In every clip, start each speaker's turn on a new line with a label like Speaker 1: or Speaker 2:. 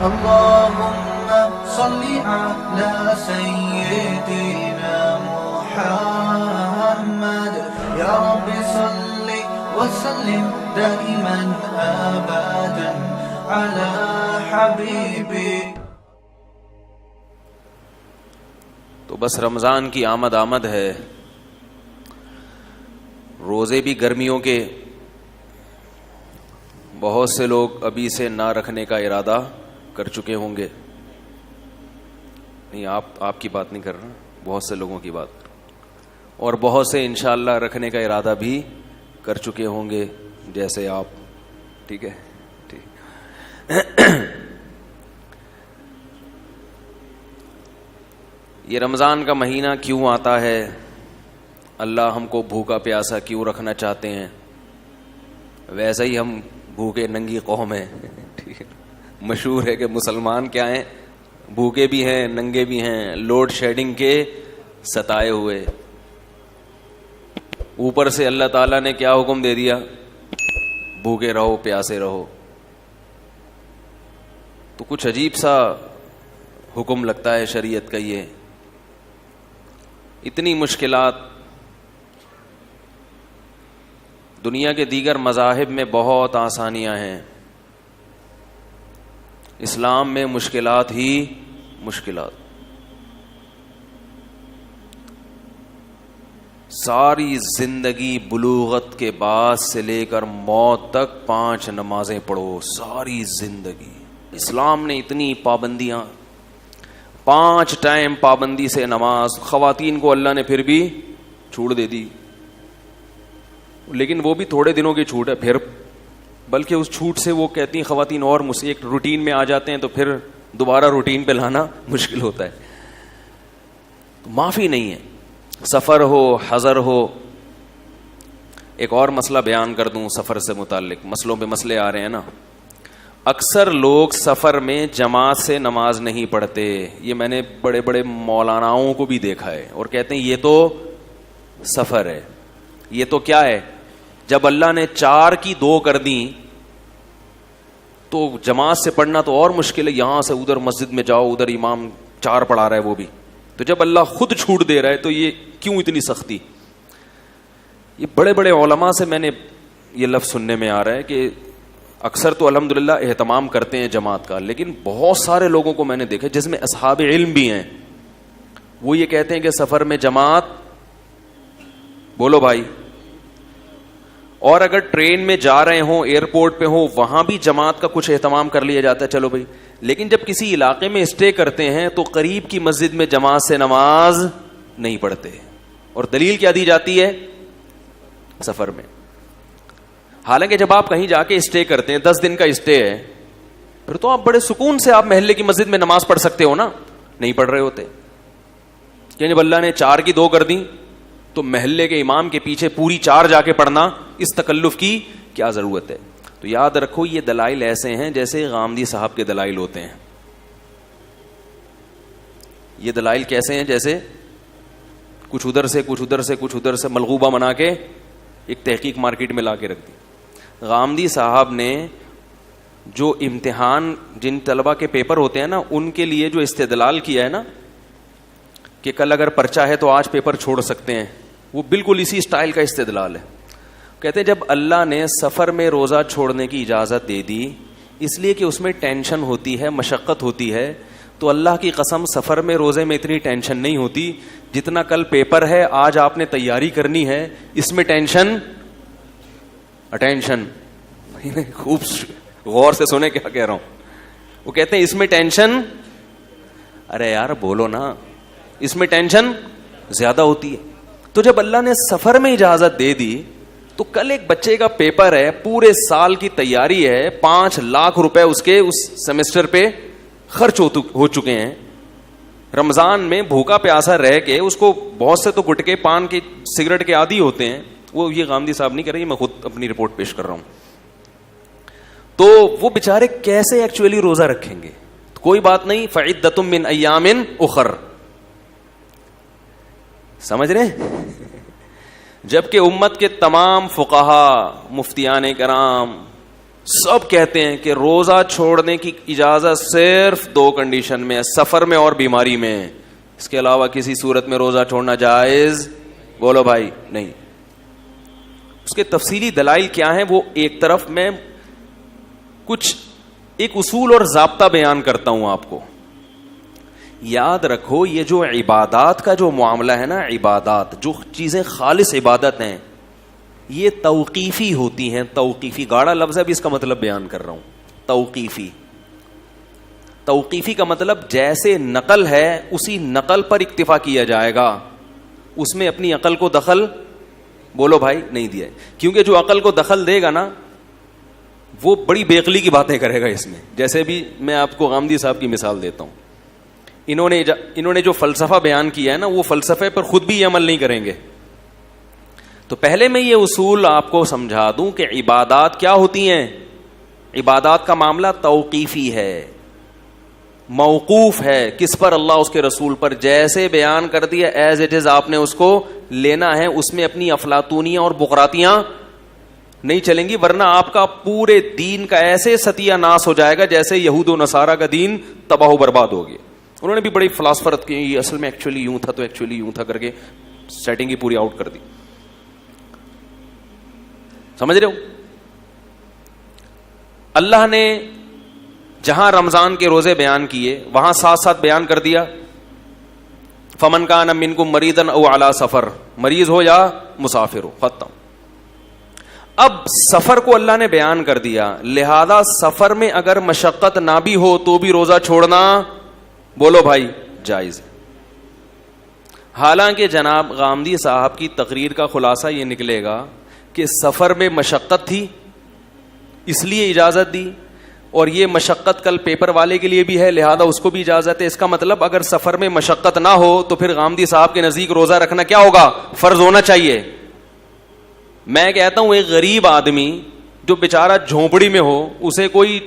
Speaker 1: اللهم صل على سيدنا محمد يا رب صل وسلم دائما ابدا على حبيبي.
Speaker 2: تو بس رمضان کی آمد ہے. روزے بھی گرمیوں کے بہت سے لوگ ابھی سے نہ رکھنے کا ارادہ کر چکے ہوں گے. نہیں آپ کی بات نہیں کر رہا, بہت سے لوگوں کی بات کر رہا. اور بہت سے انشاءاللہ رکھنے کا ارادہ بھی کر چکے ہوں گے جیسے آپ. ٹھیک ہے, ٹھیک. یہ رمضان کا مہینہ کیوں آتا ہے؟ اللہ ہم کو بھوکا پیاسا کیوں رکھنا چاہتے ہیں؟ ویسے ہی ہم بھوکے ننگی قوم ہیں. ٹھیک ہے, مشہور ہے کہ مسلمان کیا ہیں, بھوکے بھی ہیں ننگے بھی ہیں, لوڈ شیڈنگ کے ستائے ہوئے. اوپر سے اللہ تعالیٰ نے کیا حکم دے دیا؟ بھوکے رہو پیاسے رہو. تو کچھ عجیب سا حکم لگتا ہے شریعت کا. یہ اتنی مشکلات دنیا کے دیگر مذاہب میں بہت آسانیاں ہیں, اسلام میں مشکلات ہی مشکلات. ساری زندگی بلوغت کے بعد سے لے کر موت تک 5 نمازیں پڑھو. ساری زندگی اسلام نے اتنی پابندیاں, 5 ٹائم پابندی سے نماز. خواتین کو اللہ نے پھر بھی چھوٹ دے دی, لیکن وہ بھی تھوڑے دنوں کی چھوٹ ہے. پھر بلکہ اس چھوٹ سے وہ کہتی ہیں خواتین اور ایک روٹین میں آ جاتے ہیں تو پھر دوبارہ روٹین پہ لانا مشکل ہوتا ہے. تو معافی نہیں ہے, سفر ہو حضر ہو. ایک اور مسئلہ بیان کر دوں سفر سے متعلق, مسئلوں پہ مسئلے آ رہے ہیں نا. اکثر لوگ سفر میں جماعت سے نماز نہیں پڑھتے. یہ میں نے بڑے بڑے مولاناؤں کو بھی دیکھا ہے, اور کہتے ہیں یہ تو سفر ہے. یہ تو کیا ہے؟ جب اللہ نے 4 کی 2 کر دیں تو جماعت سے پڑھنا تو اور مشکل ہے. یہاں سے ادھر مسجد میں جاؤ, ادھر امام 4 پڑھا رہا ہے وہ بھی. تو جب اللہ خود چھوٹ دے رہا ہے تو یہ کیوں اتنی سختی؟ یہ بڑے بڑے علماء سے میں نے یہ لفظ سننے میں آ رہا ہے کہ اکثر تو الحمدللہ اہتمام کرتے ہیں جماعت کا, لیکن بہت سارے لوگوں کو میں نے دیکھا جس میں اصحاب علم بھی ہیں, وہ یہ کہتے ہیں کہ سفر میں جماعت. بولو بھائی. اور اگر ٹرین میں جا رہے ہوں, ایئرپورٹ پہ ہوں, وہاں بھی جماعت کا کچھ اہتمام کر لیا جاتا ہے, چلو بھائی. لیکن جب کسی علاقے میں اسٹے کرتے ہیں تو قریب کی مسجد میں جماعت سے نماز نہیں پڑھتے. اور دلیل کیا دی جاتی ہے؟ سفر میں. حالانکہ جب آپ کہیں جا کے اسٹے کرتے ہیں, 10 دن کا اسٹے ہے, پھر تو آپ بڑے سکون سے آپ محلے کی مسجد میں نماز پڑھ سکتے ہو نا. نہیں پڑھ رہے ہوتے کہ جب اللہ نے 4 کی 2 کر دی تو محلے کے امام کے پیچھے پوری 4 جا کے پڑھنا, اس تکلف کی کیا ضرورت ہے؟ تو یاد رکھو یہ دلائل ایسے ہیں جیسے غامدی صاحب کے دلائل ہوتے ہیں. یہ دلائل کیسے ہیں؟ جیسے کچھ ادھر سے کچھ ادھر سے کچھ ادھر سے ملغوبہ بنا کے ایک تحقیق مارکیٹ میں لا کے رکھ دی. غامدی صاحب نے جو امتحان, جن طلبہ کے پیپر ہوتے ہیں نا, ان کے لیے جو استدلال کیا ہے نا کہ کل اگر پرچہ ہے تو آج پیپر چھوڑ سکتے ہیں, وہ بالکل اسی سٹائل کا استدلال ہے. کہتے ہیں جب اللہ نے سفر میں روزہ چھوڑنے کی اجازت دے دی اس لیے کہ اس میں ٹینشن ہوتی ہے, مشقت ہوتی ہے, تو اللہ کی قسم سفر میں روزے میں اتنی ٹینشن نہیں ہوتی جتنا کل پیپر ہے, آج آپ نے تیاری کرنی ہے, اس میں ٹینشن. اٹینشن خوب غور سے سنے کیا کہہ رہا ہوں. وہ کہتے ہیں اس میں ٹینشن, ارے یار بولو نا, اس میں ٹینشن زیادہ ہوتی ہے. تو جب اللہ نے سفر میں اجازت دے دی تو کل ایک بچے کا پیپر ہے, پورے سال کی تیاری ہے, 5 لاکھ روپے اس کے اس سیمسٹر پہ خرچ ہو چکے ہیں. رمضان میں بھوکا پیاسا رہ کے اس کو بہت سے تو گٹکے پان کے سگریٹ کے عادی ہوتے ہیں. وہ یہ غامدی صاحب نہیں کر رہی, میں خود اپنی رپورٹ پیش کر رہا ہوں. تو وہ بیچارے کیسے ایکچولی روزہ رکھیں گے؟ کوئی بات نہیں, فعدۃ من ایام اخر. سمجھ رہے ہیں؟ جبکہ امت کے تمام فقہا, مفتیان کرام, سب کہتے ہیں کہ روزہ چھوڑنے کی اجازت صرف 2 کنڈیشن میں ہے, سفر میں اور بیماری میں. اس کے علاوہ کسی صورت میں روزہ چھوڑنا جائز, بولو بھائی, نہیں. اس کے تفصیلی دلائل کیا ہیں وہ ایک طرف میں کچھ ایک اصول اور ضابطہ بیان کرتا ہوں آپ کو. یاد رکھو یہ جو عبادات کا جو معاملہ ہے نا, عبادات جو چیزیں خالص عبادت ہیں یہ توقیفی ہوتی ہیں. توقیفی گاڑا لفظ ہے, اب اس کا مطلب بیان کر رہا ہوں. توقیفی, توقیفی کا مطلب جیسے نقل ہے اسی نقل پر اکتفا کیا جائے گا, اس میں اپنی عقل کو دخل, بولو بھائی, نہیں دیا. کیونکہ جو عقل کو دخل دے گا نا وہ بڑی بےعقلی کی باتیں کرے گا اس میں. جیسے بھی میں آپ کو غامدی صاحب کی مثال دیتا ہوں, انہوں نے جو فلسفہ بیان کیا ہے نا وہ فلسفے پر خود بھی یہ عمل نہیں کریں گے. تو پہلے میں یہ اصول آپ کو سمجھا دوں کہ عبادات کیا ہوتی ہیں. عبادات کا معاملہ توقیفی ہے, موقوف ہے. کس پر؟ اللہ اس کے رسول پر. جیسے بیان کر دیا ایز اٹ از آپ نے اس کو لینا ہے, اس میں اپنی افلاطونیاں اور بقراتیاں نہیں چلیں گی, ورنہ آپ کا پورے دین کا ایسے ستیہ ناس ہو جائے گا جیسے یہود و نصارہ کا دین تباہ و برباد ہو گیا. انہوں نے بھی بڑی فلاسفرت کی, یہ اصل میں ایکچولی یوں تھا تو ایکچولی یوں تھا کر کے سیٹنگ ہی پوری آؤٹ کر دی. سمجھ رہے ہو؟ اللہ نے جہاں رمضان کے روزے بیان کیے وہاں ساتھ ساتھ بیان کر دیا فمن کان منکم مریضا او علی سفر, مریض ہو یا مسافر ہو, ختم. اب سفر کو اللہ نے بیان کر دیا, لہذا سفر میں اگر مشقت نہ بھی ہو تو بھی روزہ چھوڑنا, بولو بھائی, جائز. حالانکہ جناب غامدی صاحب کی تقریر کا خلاصہ یہ نکلے گا کہ سفر میں مشقت تھی اس لیے اجازت دی, اور یہ مشقت کل پیپر والے کے لیے بھی ہے لہذا اس کو بھی اجازت ہے. اس کا مطلب اگر سفر میں مشقت نہ ہو تو پھر غامدی صاحب کے نزدیک روزہ رکھنا کیا ہوگا؟ فرض ہونا چاہیے. میں کہتا ہوں ایک غریب آدمی جو بیچارہ جھونپڑی میں ہو, اسے کوئی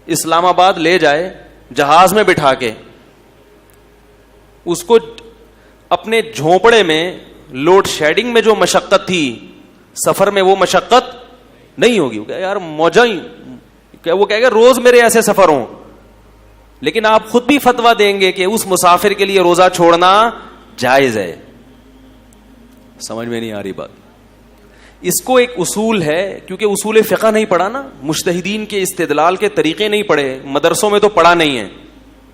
Speaker 2: اسلام آباد لے جائے جہاز میں بٹھا کے, اس کو اپنے جھونپڑے میں لوڈ شیڈنگ میں جو مشقت تھی سفر میں وہ مشقت نہیں ہوگی. یار موجہ ہی, وہ کہے گا روز میرے ایسے سفر ہوں. لیکن آپ خود بھی فتویٰ دیں گے کہ اس مسافر کے لیے روزہ چھوڑنا جائز ہے. سمجھ میں نہیں آ رہی بات. اس کو ایک اصول ہے, کیونکہ اصول فقہ نہیں پڑھا نا, مجتہدین کے استدلال کے طریقے نہیں پڑھے, مدرسوں میں تو پڑھا نہیں ہے,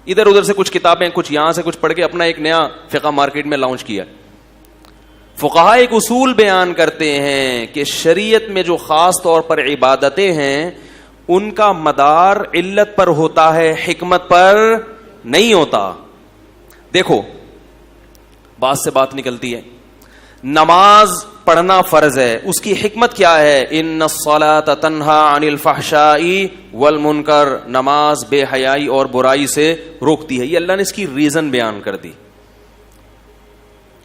Speaker 2: ادھر ادھر سے کچھ کتابیں کچھ یہاں سے کچھ پڑھ کے اپنا ایک نیا فقہ مارکیٹ میں لانچ کیا. فقہاء ایک اصول بیان کرتے ہیں کہ شریعت میں جو خاص طور پر عبادتیں ہیں ان کا مدار علت پر ہوتا ہے, حکمت پر نہیں ہوتا. دیکھو بات سے بات نکلتی ہے, نماز پڑھنا فرض ہے, اس کی حکمت کیا ہے؟ ان الصلاۃ تنہا عن الفحشاء والمنکر, نماز بے حیائی اور برائی سے روکتی ہے. یہ اللہ نے اس کی ریزن بیان کر دی.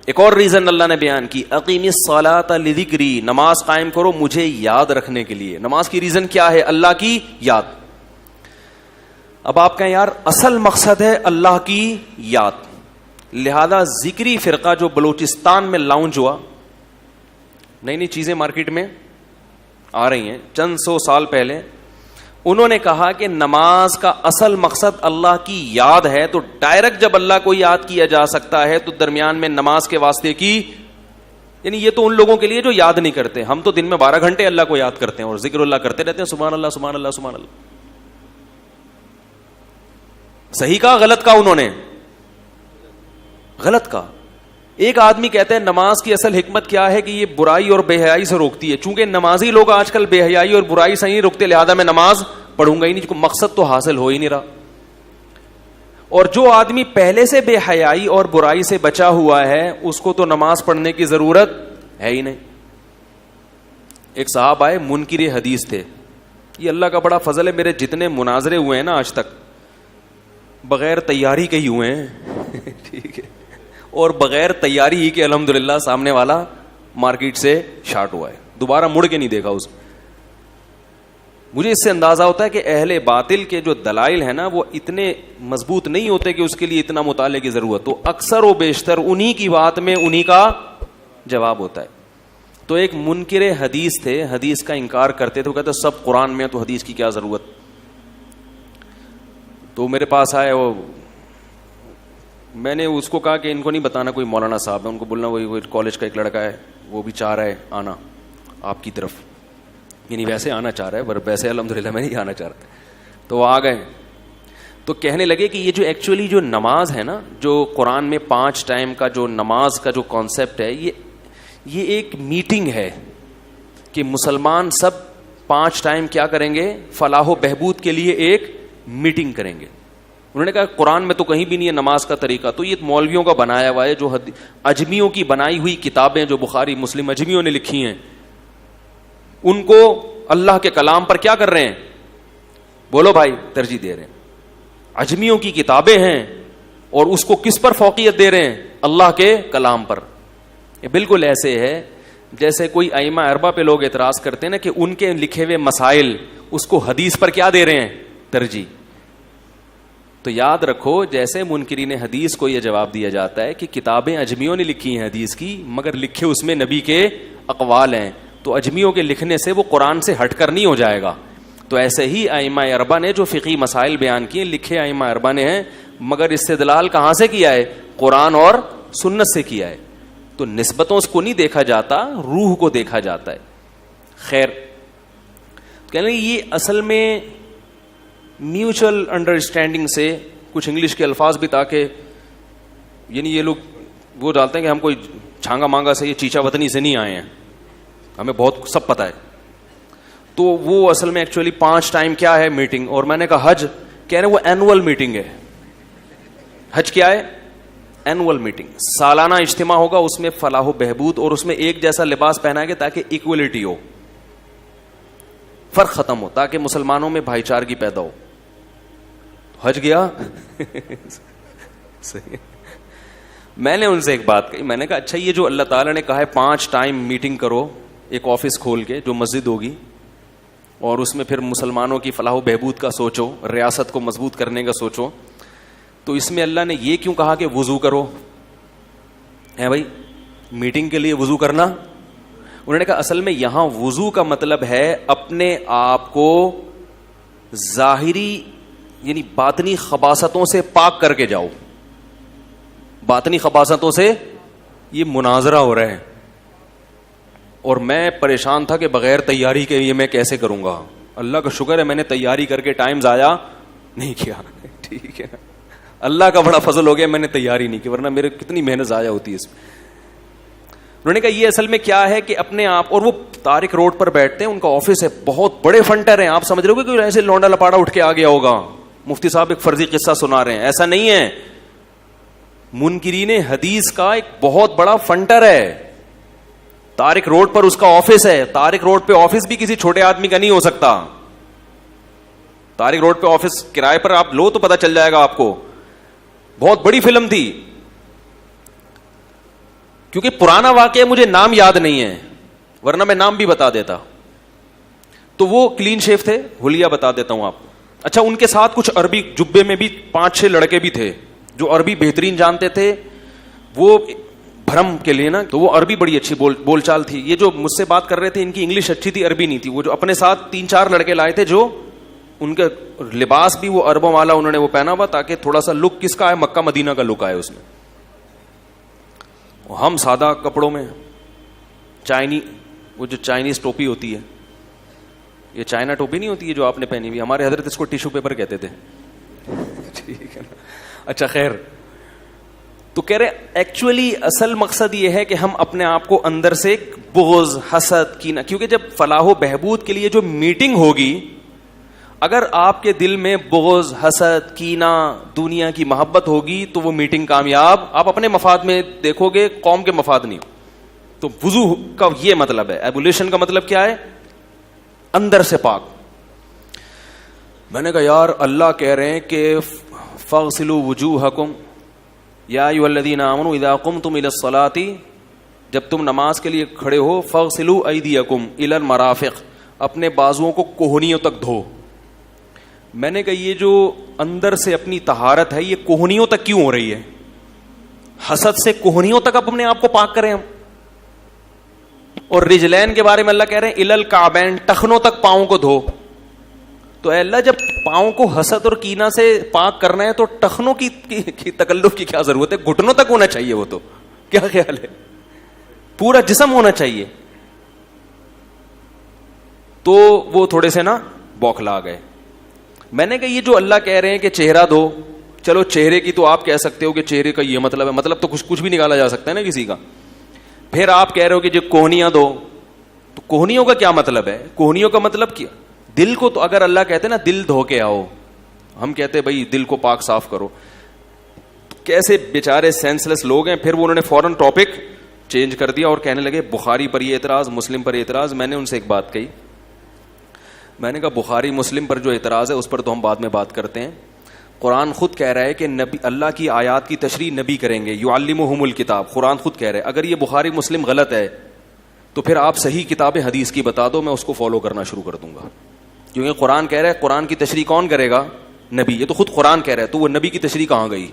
Speaker 2: ایک اور ریزن اللہ نے بیان کی, اقیم الصلاۃ لذکری, نماز قائم کرو مجھے یاد رکھنے کے لیے. نماز کی ریزن کیا ہے؟ اللہ کی یاد. اب آپ کہیں یار اصل مقصد ہے اللہ کی یاد, لہذا ذکری فرقہ جو بلوچستان میں لانچ ہوا, نئی نئی چیزیں مارکیٹ میں آ رہی ہیں چند سو سال پہلے, انہوں نے کہا کہ نماز کا اصل مقصد اللہ کی یاد ہے, تو ڈائریکٹ جب اللہ کو یاد کیا جا سکتا ہے تو درمیان میں نماز کے واسطے کی, یعنی یہ تو ان لوگوں کے لیے جو یاد نہیں کرتے. ہم تو دن میں 12 گھنٹے اللہ کو یاد کرتے ہیں اور ذکر اللہ کرتے رہتے ہیں, سبحان اللہ سبحان اللہ سبحان اللہ. صحیح کہا غلط کہا انہوں نے؟ غلط کہا. ایک آدمی کہتا ہے نماز کی اصل حکمت کیا ہے کہ یہ برائی اور بے حیائی سے روکتی ہے. چونکہ نمازی لوگ آج کل بے حیائی اور برائی سے نہیں روکتے لہذا میں نماز پڑھوں گا ہی نہیں, مقصد تو حاصل ہو ہی نہیں رہا. اور جو آدمی پہلے سے بے حیائی اور برائی سے بچا ہوا ہے اس کو تو نماز پڑھنے کی ضرورت ہے ہی نہیں. ایک صاحب آئے منکر حدیث تھے, یہ اللہ کا بڑا فضل ہے, میرے جتنے مناظرے ہوئے ہیں نا آج تک بغیر تیاری کے ہی ہوئے ہیں ٹھیک ہے, اور بغیر تیاری ہی کہ الحمدللہ سامنے والا مارکیٹ سے شارٹ ہوا ہے, دوبارہ مڑ کے نہیں دیکھا اس. مجھے اس سے اندازہ ہوتا ہے کہ اہل باطل کے جو دلائل ہیں نا وہ اتنے مضبوط نہیں ہوتے کہ اس کے لیے اتنا مطالعے کی ضرورت ہو. اکثر و بیشتر انہی کی بات میں انہی کا جواب ہوتا ہے. تو ایک منکر حدیث تھے, حدیث کا انکار کرتے تھے, وہ کہتے سب قرآن میں تو حدیث کی کیا ضرورت. تو میرے پاس آئے, وہ میں نے اس کو کہا کہ ان کو نہیں بتانا کوئی مولانا صاحب ہے, ان کو بولنا وہی کالج کا ایک لڑکا ہے, وہ بھی چاہ رہا ہے آنا آپ کی طرف, یعنی ویسے آنا چاہ رہا ہے, پر ویسے الحمدللہ میں نہیں آنا چاہ رہا. تو وہ آ گئے, تو کہنے لگے کہ یہ جو ایکچولی جو نماز ہے نا, جو قرآن میں 5 ٹائم کا جو نماز کا جو کانسیپٹ ہے, یہ ایک میٹنگ ہے کہ مسلمان سب 5 ٹائم کیا کریں گے, فلاح و بہبود کے لیے ایک میٹنگ کریں گے. انہوں نے کہا قرآن میں تو کہیں بھی نہیں ہے نماز کا طریقہ, تو یہ مولویوں کا بنایا ہوا ہے, جو اجمیوں کی بنائی ہوئی کتابیں جو بخاری مسلم اجمیوں نے لکھی ہیں, ان کو اللہ کے کلام پر کیا کر رہے ہیں, بولو بھائی, ترجیح دے رہے ہیں. اجمیوں کی کتابیں ہیں اور اس کو کس پر فوقیت دے رہے ہیں, اللہ کے کلام پر. یہ بالکل ایسے ہے جیسے کوئی ائمہ اربعہ پہ لوگ اعتراض کرتے ہیں نا کہ ان کے لکھے ہوئے مسائل اس کو حدیث پر کیا دے رہے ہیں, ترجیح. تو یاد رکھو, جیسے منکرین حدیث کو یہ جواب دیا جاتا ہے کہ کتابیں اجمیوں نے لکھی ہیں حدیث کی, مگر لکھے اس میں نبی کے اقوال ہیں, تو اجمیوں کے لکھنے سے وہ قرآن سے ہٹ کر نہیں ہو جائے گا. تو ایسے ہی ائمہ اربعہ نے جو فقہی مسائل بیان کیے, لکھے ائمہ اربعہ نے ہیں, مگر استدلال کہاں سے کیا ہے, قرآن اور سنت سے کیا ہے. تو نسبتوں کو نہیں دیکھا جاتا, روح کو دیکھا جاتا ہے. خیر, کہنے یہ اصل میں میوچل انڈرسٹینڈنگ سے کچھ انگلش کے الفاظ بھی, تاکہ یعنی یہ لوگ وہ ڈالتے ہیں کہ ہم کوئی چھانگا مانگا سے, یہ چیچا وطنی سے نہیں آئے ہیں, ہمیں بہت سب پتہ ہے. تو وہ اصل میں ایکچولی 5 ٹائم کیا ہے, میٹنگ. اور میں نے کہا حج, کہہ رہے وہ اینول میٹنگ ہے. حج کیا ہے, اینول میٹنگ, سالانہ اجتماع ہوگا, اس میں فلاح و بہبود, اور اس میں ایک جیسا لباس پہنائیں گے تاکہ ایکولیٹی ہو, فرق ختم ہو, تاکہ مسلمانوں میں بھائی چارگی پیدا ہو. حج گیا صحیح. میں نے ان سے ایک بات کہی, میں نے کہا اچھا یہ جو اللہ تعالیٰ نے کہا ہے 5 ٹائم میٹنگ کرو, ایک آفس کھول کے جو مسجد ہوگی, اور اس میں پھر مسلمانوں کی فلاح و بہبود کا سوچو, ریاست کو مضبوط کرنے کا سوچو, تو اس میں اللہ نے یہ کیوں کہا کہ وضو کرو ہے بھائی, میٹنگ کے لیے وضو کرنا. انہوں نے کہا اصل میں یہاں وضو کا مطلب ہے اپنے آپ کو ظاہری یعنی باطنی خباثتوں سے پاک کر کے جاؤ. باطنی خباثتوں سے یہ مناظرہ ہو رہا ہے, اور میں پریشان تھا کہ بغیر تیاری کے یہ میں کیسے کروں گا. اللہ کا شکر ہے میں نے تیاری کر کے ٹائم ضائع نہیں کیا, ٹھیک ہے, اللہ کا بڑا فضل ہو گیا میں نے تیاری نہیں کی, ورنہ میرے کتنی محنت ضائع ہوتی ہے اس میں. انہوں نے کہا یہ اصل میں کیا ہے کہ اپنے آپ, اور وہ طارق روڈ پر بیٹھتے ہیں, ان کا آفس ہے, بہت بڑے فنٹر ہیں. آپ سمجھ رہے ہو کہ ایسے لونڈا لپاڑا اٹھ کے آ گیا ہوگا, مفتی صاحب ایک فرضی قصہ سنا رہے ہیں, ایسا نہیں ہے. منکرین حدیث کا ایک بہت بڑا فنٹر ہے, طارق روڈ پر اس کا آفس ہے. طارق روڈ پہ آفس بھی کسی چھوٹے آدمی کا نہیں ہو سکتا. طارق روڈ پہ آفس کرائے پر آپ لو تو پتہ چل جائے گا آپ کو. بہت بڑی فلم تھی, کیونکہ پرانا واقعہ مجھے نام یاد نہیں ہے, ورنہ میں نام بھی بتا دیتا. تو وہ کلین شیف تھے, حلیہ بتا دیتا ہوں آپ. اچھا, ان کے ساتھ کچھ عربی جبے میں بھی 5-6 لڑکے بھی تھے جو عربی بہترین جانتے تھے, وہ بھرم کے لیے نا, تو وہ عربی بڑی اچھی بول چال تھی. یہ جو مجھ سے بات کر رہے تھے ان کی انگلش اچھی تھی, عربی نہیں تھی. وہ جو اپنے ساتھ 3-4 لڑکے لائے تھے, جو ان کا لباس بھی وہ عربوں والا انہوں نے وہ پہنا ہوا, تاکہ تھوڑا سا لک کس کا ہے, مکہ مدینہ کا لک آئے اس میں. ہم سادہ کپڑوں میں, وہ جو چائنیز ٹوپی ہوتی ہے, یہ چائنا ٹوپی نہیں ہوتی ہے جو آپ نے پہنی ہوئی, ہمارے حضرت اس کو ٹیشو پیپر کہتے تھے, ٹھیک ہے نا. اچھا خیر, تو کہہ رہے ایکچولی اصل مقصد یہ ہے کہ ہم اپنے آپ کو اندر سے بغض, حسد, کینہ, کیونکہ جب فلاح و بہبود کے لیے جو میٹنگ ہوگی, اگر آپ کے دل میں بغض, حسد, کینہ, دنیا کی محبت ہوگی تو وہ میٹنگ کامیاب, آپ اپنے مفاد میں دیکھو گے, قوم کے مفاد نہیں. تو وضو کا یہ مطلب ہے, ایبولیشن کا مطلب کیا ہے, اندر سے پاک. میں نے کہا یار اللہ کہہ رہے ہیں کہ فاغسلوا وجوہکم یا ایھا الذین آمنوا اذا قمتم الی الصلاۃ, جب تم نماز کے لیے کھڑے ہو, فاغسلوا ایدیکم الی المرافق, اپنے بازوؤں کو کوہنیوں تک دھو. میں نے کہا یہ جو اندر سے اپنی طہارت ہے, یہ کوہنیوں تک کیوں ہو رہی ہے؟ حسد سے کوہنیوں تک اپنے آپ کو پاک کریں ہم, اور رجلین کے بارے میں اللہ کہہ رہے ہیں الل کعبین، ٹخنوں تک پاؤں کو دھو. تو اے اللہ جب پاؤں کو حسد اور کینہ سے پاک کرنا ہے تو ٹخنوں کی تکلف کی کیا ضرورت ہے؟ گھٹنوں تک ہونا چاہیے. وہ تو کیا خیال ہے؟ پورا جسم ہونا چاہیے. تو وہ تھوڑے سے نا بوکھلا گئے. میں نے کہا یہ جو اللہ کہہ رہے ہیں کہ چہرہ دھو، چلو چہرے کی تو آپ کہہ سکتے ہو کہ چہرے کا یہ مطلب ہے، مطلب تو کچھ بھی نکالا جا سکتا ہے نا کسی کا. پھر آپ کہہ رہے ہو کہ جو کوہنیاں دو، تو کوہنیوں کا کیا مطلب ہے؟ کوہنیوں کا مطلب کیا؟ دل کو تو اگر اللہ کہتے نا دل دھو کے آؤ، ہم کہتے بھائی دل کو پاک صاف کرو. کیسے بیچارے سینس لیس لوگ ہیں. پھر وہ انہوں نے فوراً ٹاپک چینج کر دیا اور کہنے لگے بخاری پر یہ اعتراض، مسلم پر یہ اعتراض. میں نے ان سے ایک بات کہی، میں نے کہا بخاری مسلم پر جو اعتراض ہے اس پر تو ہم بعد میں بات کرتے ہیں. قرآن خود کہہ رہا ہے کہ نبی اللہ کی آیات کی تشریح نبی کریں گے، یعلمہم الکتاب. قرآن خود کہہ رہا ہے. اگر یہ بخاری مسلم غلط ہے تو پھر آپ صحیح کتاب حدیث کی بتا دو، میں اس کو فالو کرنا شروع کر دوں گا. کیونکہ قرآن کہہ رہا ہے قرآن کی تشریح کون کرے گا؟ نبی. یہ تو خود قرآن کہہ رہا ہے، تو وہ نبی کی تشریح کہاں گئی؟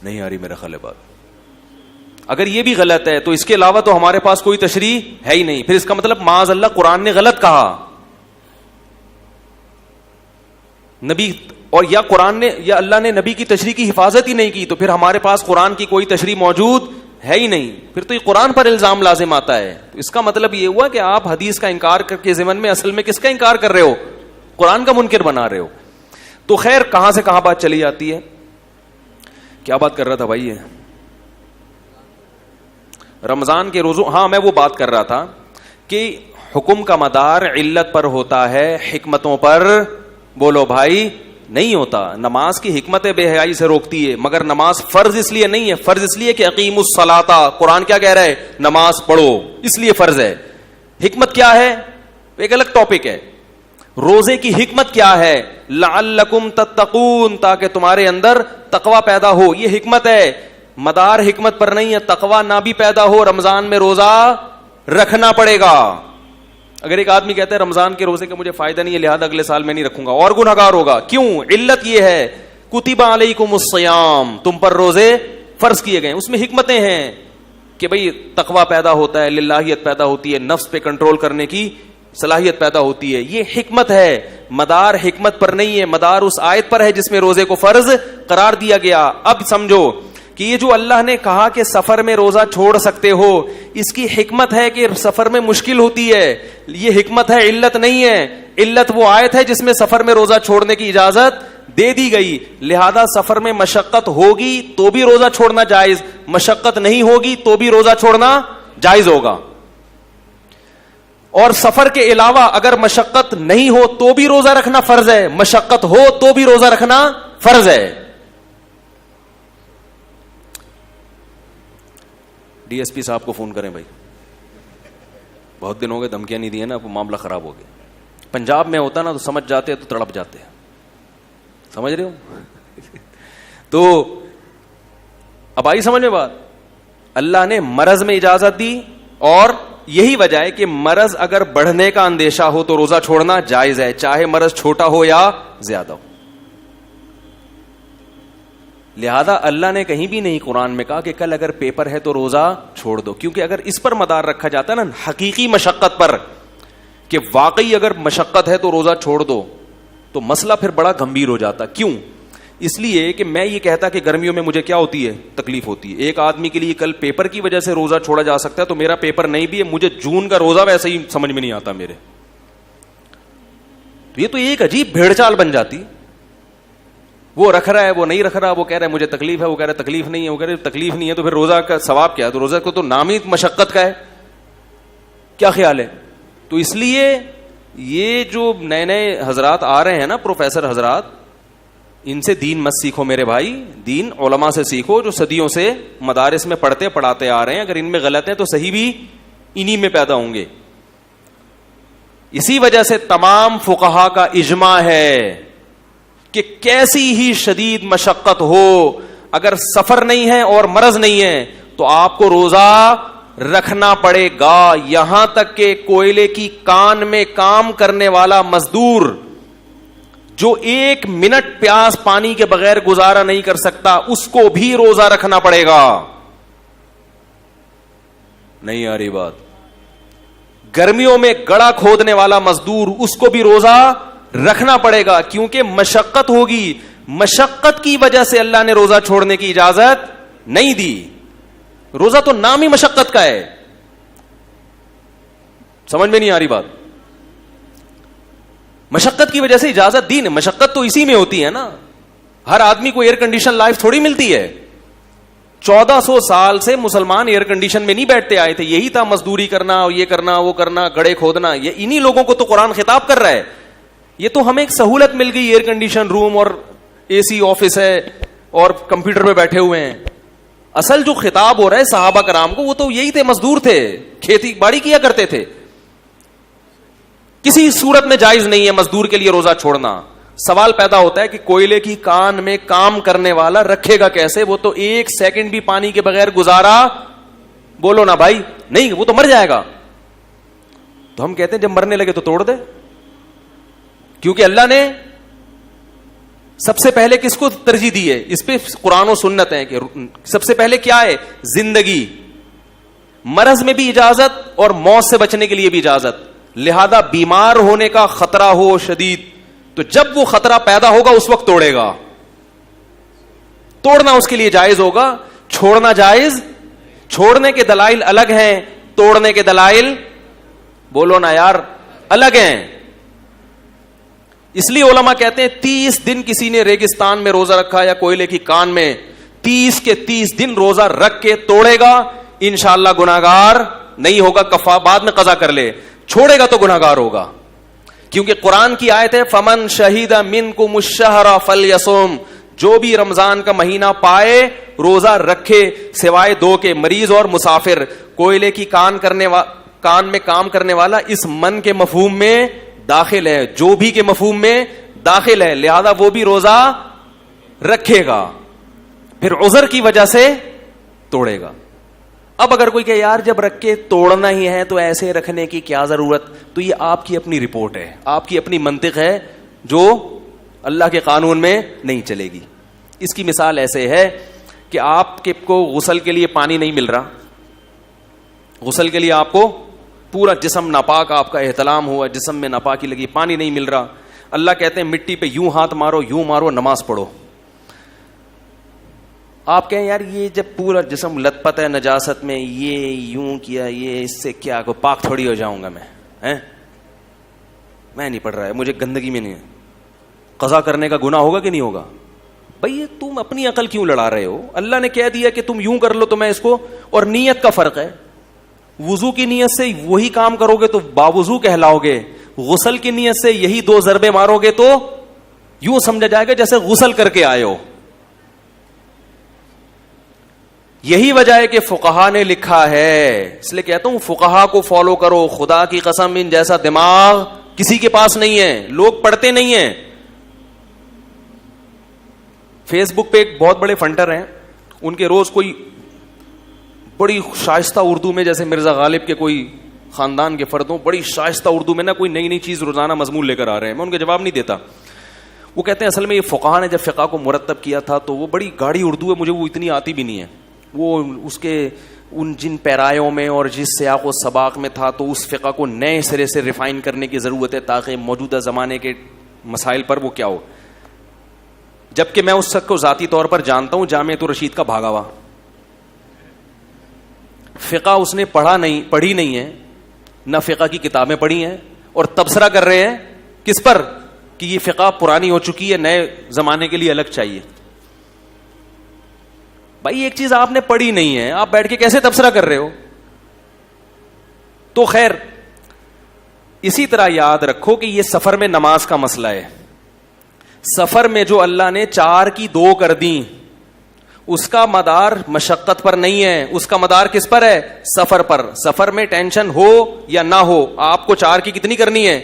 Speaker 2: نہیں آ رہی میرا خیال ہے بات. اگر یہ بھی غلط ہے تو اس کے علاوہ تو ہمارے پاس کوئی تشریح ہے ہی نہیں. پھر اس کا مطلب معاذ اللہ قرآن نے غلط کہا. نبی اور یا قرآن نے یا اللہ نے نبی کی تشریح کی حفاظت ہی نہیں کی، تو پھر ہمارے پاس قرآن کی کوئی تشریح موجود ہے ہی نہیں. پھر تو یہ قرآن پر الزام لازم آتا ہے. تو اس کا مطلب یہ ہوا کہ آپ حدیث کا انکار کر کے ضمن میں اصل میں کس کا انکار کر رہے ہو؟ قرآن کا منکر بنا رہے ہو. تو خیر کہاں سے کہاں بات چلی جاتی ہے. کیا بات کر رہا تھا بھائی؟ رمضان کے روزوں، ہاں میں وہ بات کر رہا تھا کہ حکم کا مدار علت پر ہوتا ہے، حکمتوں پر بولو بھائی نہیں ہوتا. نماز کی حکمت بے حیائی سے روکتی ہے، مگر نماز فرض اس لیے نہیں ہے. فرض اس لیے کہ اقیم الصلاۃ، قرآن کیا کہہ رہا ہے؟ نماز پڑھو، اس لیے فرض ہے. حکمت کیا ہے؟ ایک الگ ٹاپک ہے. روزے کی حکمت کیا ہے؟ لعلکم تتقون، تاکہ تمہارے اندر تقوی پیدا ہو. یہ حکمت ہے. مدار حکمت پر نہیں ہے. تقوی نہ بھی پیدا ہو رمضان میں روزہ رکھنا پڑے گا. اگر ایک آدمی کہتا ہے رمضان کے روزے کا مجھے فائدہ نہیں ہے لہذا اگلے سال میں نہیں رکھوں گا، اور گنہگار ہوگا. کیوں؟ علت یہ ہے کتب علیکم الصیام، تم پر روزے فرض کیے گئے. اس میں حکمتیں ہیں کہ بھئی تقوی پیدا ہوتا ہے، للہیت پیدا ہوتی ہے، نفس پہ کنٹرول کرنے کی صلاحیت پیدا ہوتی ہے. یہ حکمت ہے. مدار حکمت پر نہیں ہے، مدار اس آیت پر ہے جس میں روزے کو فرض قرار دیا گیا. اب سمجھو کہ یہ جو اللہ نے کہا کہ سفر میں روزہ چھوڑ سکتے ہو، اس کی حکمت ہے کہ سفر میں مشکل ہوتی ہے. یہ حکمت ہے، علت نہیں ہے. علت وہ آیت ہے جس میں سفر میں روزہ چھوڑنے کی اجازت دے دی گئی. لہذا سفر میں مشقت ہوگی تو بھی روزہ چھوڑنا جائز، مشقت نہیں ہوگی تو بھی روزہ چھوڑنا جائز ہوگا. اور سفر کے علاوہ اگر مشقت نہیں ہو تو بھی روزہ رکھنا فرض ہے، مشقت ہو تو بھی روزہ رکھنا فرض ہے. ڈی ایس پی صاحب کو فون کریں بھائی، بہت دن ہو گئے دھمکیاں نہیں دی ہیں نا، معاملہ خراب ہو گیا. پنجاب میں ہوتا نا تو سمجھ جاتے تو تڑپ جاتے ہیں، سمجھ رہے ہو؟ تو اب آئی سمجھ میں بات. اللہ نے مرض میں اجازت دی، اور یہی وجہ ہے کہ مرض اگر بڑھنے کا اندیشہ ہو تو روزہ چھوڑنا جائز ہے، چاہے مرض چھوٹا ہو یا زیادہ ہو. لہذا اللہ نے کہیں بھی نہیں قرآن میں کہا کہ کل اگر پیپر ہے تو روزہ چھوڑ دو. کیونکہ اگر اس پر مدار رکھا جاتا نا حقیقی مشقت پر کہ واقعی اگر مشقت ہے تو روزہ چھوڑ دو، تو مسئلہ پھر بڑا گمبھیر ہو جاتا. کیوں؟ اس لیے کہ میں یہ کہتا کہ گرمیوں میں مجھے کیا ہوتی ہے؟ تکلیف ہوتی ہے. ایک آدمی کے لیے کل پیپر کی وجہ سے روزہ چھوڑا جا سکتا ہے، تو میرا پیپر نہیں بھی ہے، مجھے جون کا روزہ ویسے ہی سمجھ میں نہیں آتا میرے. تو یہ تو ایک عجیب بھیڑ چال بن جاتی. وہ رکھ رہا ہے، وہ نہیں رکھ رہا، وہ کہہ رہا ہے مجھے تکلیف ہے، وہ کہہ رہا ہے تکلیف نہیں ہے، وہ کہہ رہا ہے تکلیف نہیں ہے، تو پھر روزہ کا ثواب کیا ہے؟ تو روزہ کو تو نام ہی مشقت کا ہے. کیا خیال ہے؟ تو اس لیے یہ جو نئے نئے حضرات آ رہے ہیں نا، پروفیسر حضرات، ان سے دین مت سیکھو میرے بھائی. دین علماء سے سیکھو جو صدیوں سے مدارس میں پڑھتے پڑھاتے آ رہے ہیں. اگر ان میں غلط ہیں تو صحیح بھی انہی میں پیدا ہوں گے. اسی وجہ سے تمام فقہا کا اجماع ہے کہ کیسی ہی شدید مشقت ہو، اگر سفر نہیں ہے اور مرض نہیں ہے تو آپ کو روزہ رکھنا پڑے گا. یہاں تک کہ کوئلے کی کان میں کام کرنے والا مزدور جو 1 منٹ پیاس پانی کے بغیر گزارا نہیں کر سکتا، اس کو بھی روزہ رکھنا پڑے گا. نہیں آ رہی بات؟ گرمیوں میں گڑا کھودنے والا مزدور اس کو بھی روزہ رکھنا پڑے گا, کیونکہ مشقت ہوگی. مشقت کی وجہ سے اللہ نے روزہ چھوڑنے کی اجازت نہیں دی. روزہ تو نام ہی مشقت کا ہے. سمجھ میں نہیں آ رہی بات؟ مشقت کی وجہ سے اجازت دی. مشقت تو اسی میں ہوتی ہے نا. ہر آدمی کو ایئر کنڈیشن لائف تھوڑی ملتی ہے. 1400 سال سے مسلمان ایئر کنڈیشن میں نہیں بیٹھتے آئے تھے. یہی تھا مزدوری کرنا, یہ کرنا, وہ کرنا, گڑھے کھودنا. یہ انہی لوگوں کو تو قرآن خطاب کر رہا ہے. یہ تو ہمیں ایک سہولت مل گئی, ایئر کنڈیشن روم اور اے سی آفس ہے اور کمپیوٹر پہ بیٹھے ہوئے ہیں. اصل جو خطاب ہو رہا ہے صحابہ کرام کو, وہ تو یہی تھے, مزدور تھے, کھیتی باڑی کیا کرتے تھے. کسی صورت میں جائز نہیں ہے مزدور کے لیے روزہ چھوڑنا. سوال پیدا ہوتا ہے کہ کوئلے کی کان میں کام کرنے والا رکھے گا کیسے؟ وہ تو 1 سیکنڈ بھی پانی کے بغیر گزارا, بولو نا بھائی, نہیں, وہ تو مر جائے گا. تو ہم کہتے ہیں جب مرنے لگے تو توڑ دے, کیونکہ اللہ نے سب سے پہلے کس کو ترجیح دی ہے؟ اس پہ قرآن و سنت ہے کہ سب سے پہلے کیا ہے؟ زندگی. مرض میں بھی اجازت اور موت سے بچنے کے لیے بھی اجازت. لہذا بیمار ہونے کا خطرہ ہو شدید, تو جب وہ خطرہ پیدا ہوگا اس وقت توڑے گا. توڑنا اس کے لیے جائز ہوگا, چھوڑنا جائز. چھوڑنے کے دلائل الگ ہیں, توڑنے کے دلائل, بولو نا یار, الگ ہیں. اس لیے علماء کہتے ہیں 30 دن کسی نے ریگستان میں روزہ رکھا یا کوئلے کی کان میں, 30 کے 30 دن روزہ رکھ کے توڑے گا, انشاءاللہ گناہگار نہیں ہوگا. کفا بعد میں قضا کر لے, چھوڑے گا تو گناہگار ہوگا. کیونکہ قرآن کی آیت ہے فمن شہید منکم الشہر فلیصم, جو بھی رمضان کا مہینہ پائے روزہ رکھے, سوائے 2 کے, مریض اور مسافر. کوئلے کی کان میں کام کرنے والا اس من کے مفہوم میں داخل ہے, جو بھی کے مفہوم میں داخل ہے, لہذا وہ بھی روزہ رکھے گا. پھر عذر کی وجہ سے توڑے گا. اب اگر کوئی کہ یار جب رکھ کے توڑنا ہی ہے تو ایسے رکھنے کی کیا ضرورت, تو یہ آپ کی اپنی رپورٹ ہے, آپ کی اپنی منطق ہے جو اللہ کے قانون میں نہیں چلے گی. اس کی مثال ایسے ہے کہ آپ کو غسل کے لیے پانی نہیں مل رہا, غسل کے لیے آپ کو پورا جسم ناپاک, آپ کا احتلام ہوا, جسم میں ناپاکی لگی, پانی نہیں مل رہا. اللہ کہتے ہیں مٹی پہ یوں ہاتھ مارو, یوں مارو, نماز پڑھو. آپ کہیں یار یہ جب پورا جسم لت پت ہے نجاست میں, یہ یوں کیا, یہ اس سے کیا کو پاک تھوڑی ہو جاؤں گا میں نہیں پڑھ رہا ہے, مجھے گندگی میں نہیں ہے. قضا کرنے کا گناہ ہوگا کہ نہیں ہوگا؟ بھئی تم اپنی عقل کیوں لڑا رہے ہو؟ اللہ نے کہہ دیا کہ تم یوں کر لو تو میں اس کو, اور نیت کا فرق ہے. وضو کی نیت سے وہی کام کرو گے تو باوضو کہلاؤ گے, غسل کی نیت سے یہی 2 ضربے مارو گے تو یوں سمجھا جائے گا جیسے غسل کر کے آئے ہو. یہی وجہ ہے کہ فقہا نے لکھا ہے, اس لیے کہتا ہوں فقہا کو فالو کرو. خدا کی قسم ان جیسا دماغ کسی کے پاس نہیں ہے, لوگ پڑھتے نہیں ہیں. فیس بک پہ ایک بہت بڑے فنٹر ہیں, ان کے روز کوئی بڑی شائستہ اردو میں, جیسے مرزا غالب کے کوئی خاندان کے فرد ہوں, بڑی شائستہ اردو میں نا کوئی نئی چیز روزانہ مضمون لے کر آ رہے ہیں. میں ان کا جواب نہیں دیتا. وہ کہتے ہیں اصل میں یہ فقہا نے جب فقہ کو مرتب کیا تھا تو وہ بڑی گاڑی اردو ہے, مجھے وہ اتنی آتی بھی نہیں ہے. وہ اس کے ان جن پیرایوں میں اور جس سیاق و سباق میں تھا, تو اس فقہ کو نئے سرے سے ریفائن کرنے کی ضرورت ہے تاکہ موجودہ زمانے کے مسائل پر وہ کیا ہو. جبکہ میں اس شخص کو ذاتی طور پر جانتا ہوں, جامعۃ الرشید کا بھاگا ہوا. فقہ اس نے پڑھی نہیں ہے, نہ فقہ کی کتابیں پڑھی ہیں, اور تبصرہ کر رہے ہیں کس پر کہ یہ فقہ پرانی ہو چکی ہے, نئے زمانے کے لیے الگ چاہیے. بھائی ایک چیز آپ نے پڑھی نہیں ہے, آپ بیٹھ کے کیسے تبصرہ کر رہے ہو؟ تو خیر, اسی طرح یاد رکھو کہ یہ سفر میں نماز کا مسئلہ ہے. سفر میں جو اللہ نے 4 کی 2 کر دی, اس کا مدار مشقت پر نہیں ہے, اس کا مدار کس پر ہے؟ سفر پر. سفر میں ٹینشن ہو یا نہ ہو, آپ کو 4 کی کتنی کرنی ہے؟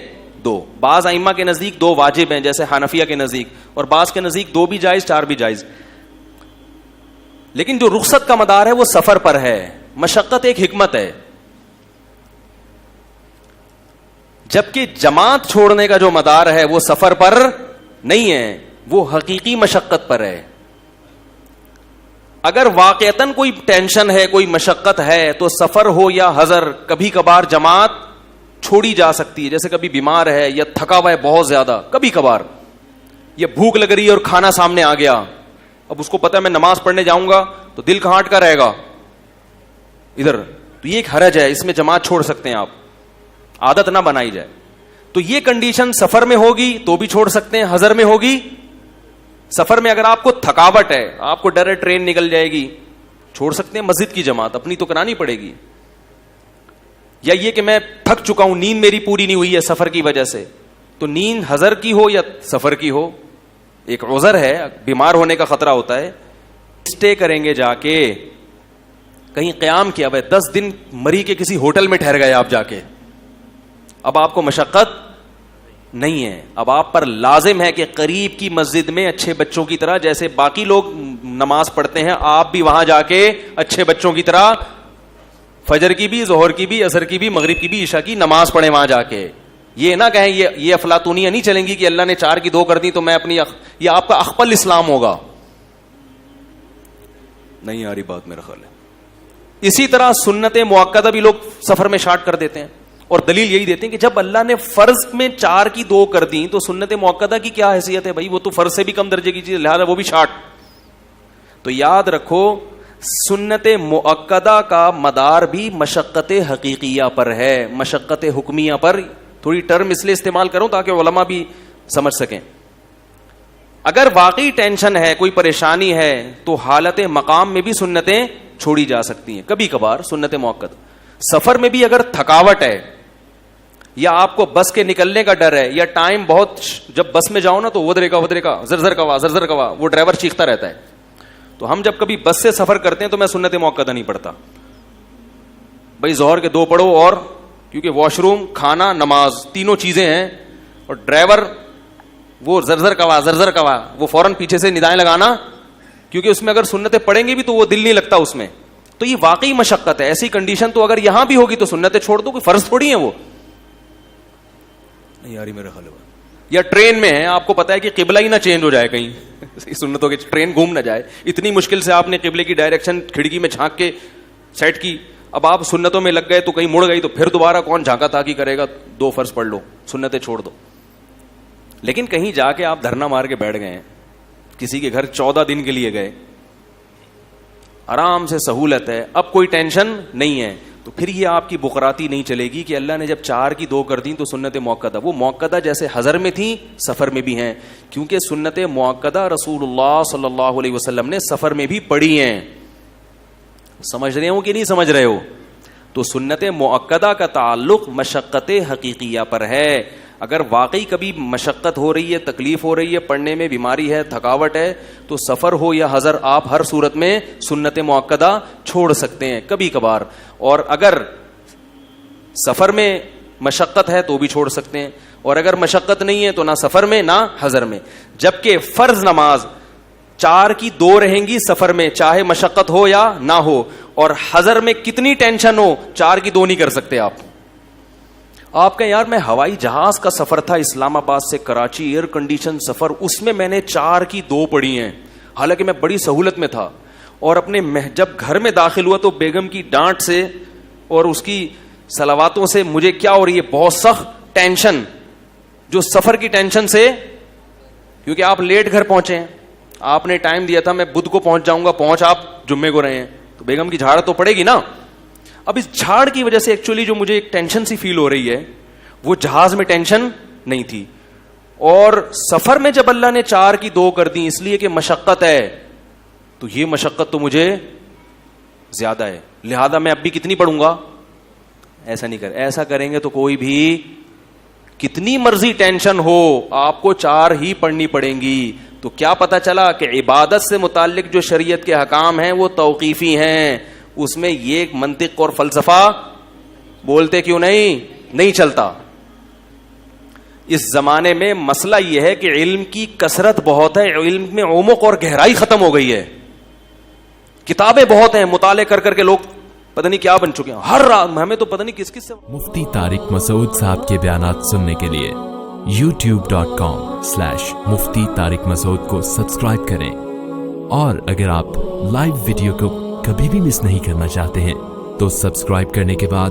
Speaker 2: 2. بعض ائمہ کے نزدیک 2 واجب ہیں, جیسے حنفیہ کے نزدیک, اور بعض کے نزدیک 2 بھی جائز 4 بھی جائز. لیکن جو رخصت کا مدار ہے وہ سفر پر ہے. مشقت ایک حکمت ہے. جبکہ جماعت چھوڑنے کا جو مدار ہے وہ سفر پر نہیں ہے, وہ حقیقی مشقت پر ہے. اگر واقعتاً کوئی ٹینشن ہے, کوئی مشقت ہے, تو سفر ہو یا حضر, کبھی کبھار جماعت چھوڑی جا سکتی ہے. جیسے کبھی بیمار ہے یا تھکا ہوا ہے بہت زیادہ, کبھی کبھار, یا بھوک لگ رہی ہے اور کھانا سامنے آ گیا, اب اس کو پتا ہے میں نماز پڑھنے جاؤں گا تو دل کہاں اٹکا رہے گا ادھر, تو یہ ایک حرج ہے, اس میں جماعت چھوڑ سکتے ہیں آپ, عادت نہ بنائی جائے. تو یہ کنڈیشن سفر میں ہوگی تو بھی چھوڑ سکتے ہیں, حضر میں ہوگی. سفر میں اگر آپ کو تھکاوٹ ہے, آپ کو ڈر ہے ٹرین نکل جائے گی, چھوڑ سکتے ہیں مسجد کی جماعت, اپنی تو کرانی پڑے گی. یا یہ کہ میں تھک چکا ہوں, نیند میری پوری نہیں ہوئی ہے سفر کی وجہ سے, تو نیند حضر کی ہو یا سفر کی ہو, ایک عذر ہے, بیمار ہونے کا خطرہ ہوتا ہے, اسٹے کریں گے جا کے, کہیں قیام کیا بھائی 10 دن مری کے کسی ہوٹل میں ٹھہر گئے آپ جا کے, اب آپ کو مشقت نہیں ہے, اب آپ پر لازم ہے کہ قریب کی مسجد میں اچھے بچوں کی طرح جیسے باقی لوگ نماز پڑھتے ہیں آپ بھی وہاں جا کے اچھے بچوں کی طرح فجر کی بھی, ظہر کی بھی, عصر کی بھی, مغرب کی بھی, عشاء کی نماز پڑھیں وہاں جا کے. یہ نہ کہیں یہ افلاطونیاں نہیں چلیں گی کہ اللہ نے 4 کی 2 کر دی تو میں اپنی, یہ آپ کا اخپل اسلام ہوگا. نہیں آ رہی بات میرا خیال ہے. اسی طرح سنت مؤکدہ بھی لوگ سفر میں شارٹ کر دیتے ہیں, اور دلیل یہی دیتے ہیں کہ جب اللہ نے فرض میں 4 کی 2 کر دی تو سنت مؤکدہ کی کیا حیثیت ہے بھائی, وہ تو فرض سے بھی کم درجے کی چیز, لہذا وہ بھی شارٹ. تو یاد رکھو سنت مؤکدہ کا مدار بھی مشقت حقیقیہ پر ہے, مشقت حکمیہ پر. تھوڑی ٹرم اس لیے استعمال کروں تاکہ علماء بھی سمجھ سکیں. اگر واقعی ٹینشن ہے, کوئی پریشانی ہے, تو حالت مقام میں بھی سنتیں چھوڑی جا سکتی ہیں کبھی کبھار, سنت مؤکدہ. سفر میں بھی اگر تھکاوٹ ہے یا آپ کو بس کے نکلنے کا ڈر ہے, یا ٹائم بہت, جب بس میں جاؤ نا تو ودرے کا زرزر کوا وہ ڈرائیور چیختا رہتا ہے, تو ہم جب کبھی بس سے سفر کرتے ہیں تو میں سنت مؤکدہ نہیں پڑھتا بھائی, ظہر کے 2 پڑھو, اور کیونکہ واش روم, کھانا, نماز تینوں چیزیں ہیں, اور ڈرائیور وہ زرزر کوا وہ فوراً پیچھے سے ندائیں لگانا, کیونکہ اس میں اگر سنتیں پڑھیں گے بھی تو وہ دل نہیں لگتا اس میں. تو یہ واقعی مشقت ہے. ایسی کنڈیشن تو اگر یہاں بھی ہوگی تو سنتیں چھوڑ دو, کوئی فرض تھوڑی ہیں وہ. نہیں یار میرا خیال ہے. یا ٹرین میں ہے, آپ کو پتا ہے کہ قبلہ ہی نہ چینج ہو جائے کہیں, سنتوں کی ٹرین گھوم نہ جائے, اتنی مشکل سے آپ نے قبلے کی ڈائریکشن کھڑکی میں جھانک کے سیٹ کی, اب آپ سنتوں میں لگ گئے تو کہیں مڑ گئی تو پھر دوبارہ کون جھانکا تاکی کرے گا, 2 فرض پڑھ لو, سنتیں چھوڑ دو. لیکن کہیں جا کے آپ دھرنا مار کے بیٹھ گئے ہیں, کسی کے گھر 14 دن کے لیے گئے, آرام سے سہولت ہے, اب کوئی ٹینشن نہیں ہے, تو پھر یہ آپ کی بقراتی نہیں چلے گی کہ اللہ نے جب 4 کی 2 کر دی تو سنت مؤکدہ, وہ مؤکدہ جیسے حضر میں تھی سفر میں بھی ہیں, کیونکہ سنت مؤکدہ رسول اللہ صلی اللہ علیہ وسلم نے سفر میں بھی پڑھی ہیں. سمجھ رہے ہو کہ نہیں سمجھ رہے ہو؟ تو سنت مؤکدہ کا تعلق مشقت حقیقیہ پر ہے. اگر واقعی کبھی مشقت ہو رہی ہے, تکلیف ہو رہی ہے, پڑھنے میں بیماری ہے, تھکاوٹ ہے, تو سفر ہو یا حضر آپ ہر صورت میں سنت مؤکدہ چھوڑ سکتے ہیں کبھی کبھار. اور اگر سفر میں مشقت ہے تو بھی چھوڑ سکتے ہیں, اور اگر مشقت نہیں ہے تو نہ سفر میں نہ حضر میں. جبکہ فرض نماز 4 کی 2 رہیں گی سفر میں, چاہے مشقت ہو یا نہ ہو, اور حضر میں کتنی ٹینشن ہو 4 کی 2 نہیں کر سکتے آپ. آپ کہیں یار میں ہوائی جہاز کا سفر تھا اسلام آباد سے کراچی, ایئر کنڈیشن سفر, اس میں میں نے 4 کی 2 پڑھی ہیں, حالانکہ میں بڑی سہولت میں تھا, اور اپنے جب گھر میں داخل ہوا تو بیگم کی ڈانٹ سے اور اس کی صلواتوں سے مجھے کیا ہو رہی ہے, بہت سخت ٹینشن, جو سفر کی ٹینشن سے, کیونکہ آپ لیٹ گھر پہنچے ہیں, آپ نے ٹائم دیا تھا میں بدھ کو پہنچ جاؤں گا, پہنچ آپ جمعے کو رہے ہیں, تو بیگم کی جھاڑ تو پڑے گی نا. اب اس جھاڑ کی وجہ سے ایکچولی جو مجھے ایک ٹینشن سی فیل ہو رہی ہے وہ جہاز میں ٹینشن نہیں تھی, اور سفر میں جب اللہ نے 4 کی 2 کر دی اس لیے کہ مشقت ہے, تو یہ مشقت تو مجھے زیادہ ہے, لہذا میں اب بھی کتنی پڑھوں گا. ایسا نہیں ایسا کریں گے تو کوئی بھی کتنی مرضی ٹینشن ہو آپ کو 4 ہی پڑھنی پڑیں گی. تو کیا پتا چلا کہ عبادت سے متعلق جو شریعت کے حکام ہیں وہ توقیفی ہیں, اس میں یہ منطق اور فلسفہ بولتے کیوں نہیں چلتا. اس زمانے میں مسئلہ یہ ہے کہ علم کی کثرت بہت ہے, علم میں عمق اور گہرائی ختم ہو گئی ہے, کتابیں بہت ہیں, مطالعے کر کر کے لوگ پتہ نہیں کیا بن چکے ہیں, ہر رات ہمیں تو پتہ نہیں کس سے.
Speaker 3: مفتی طارق مسعود صاحب کے بیانات سننے کے لیے youtube.com/مفتی طارق مسعود کو سبسکرائب کریں, اور اگر آپ لائیو ویڈیو کو کبھی بھی مس نہیں کرنا چاہتے ہیں تو سبسکرائب کرنے کے بعد